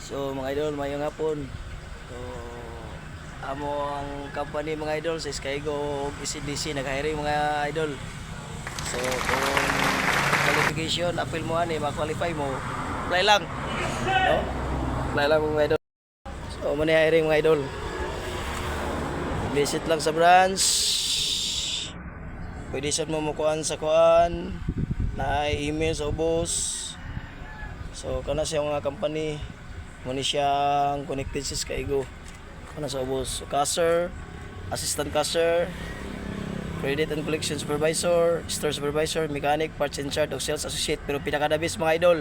So mga idol, mayong hapon. So amo ang company mga idol sa Skygo ug ECDC nag-hiring mga idol. So kung qualification appeal mo ani ma-qualify mo, apply lang. No? Apply lang mga idol. So mo ni hiring mga idol. Visit lang sa branch. Pwede sad mo mukuan sa kuan na email sa ubos. So kana siya mga company muna siyang connected sa Skygo kana sa ubos. So, cashier, assistant cashier, credit and collection supervisor, store supervisor, mechanic, parts in charge, o sales associate. Pero pinakadabis mga idol,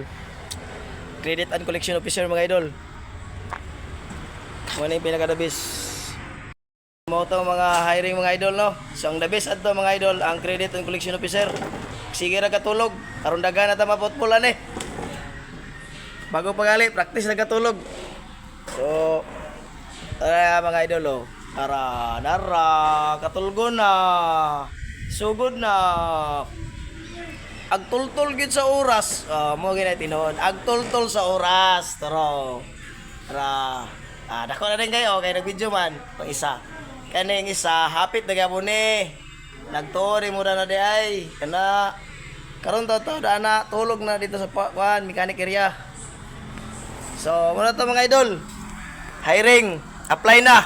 credit and collection officer mga idol. Muna yung pinakadabis. Mo to mga hiring mga idol no. So ang the best adto mga idol ang credit and collection officer. Sige ra katulog aron daghan na ta maputpulan eh. Bago pagali practice na katulog. So tara mga idol oh. Tara nara katulgon na. Sugod na. Agtultol gid sa oras. Mo gina tinuod. Agtultol sa oras. Tara. Tara. Dako na din kayo kay nag-video man pang isa. Kaning isa hapit na gyapon ni. Nagtuori mo na di ay. Kana karon to na tulog na dito sa kuan mechanic area. So, muna to mga idol. Hiring, apply na.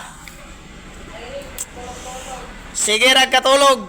Sige ra katulog.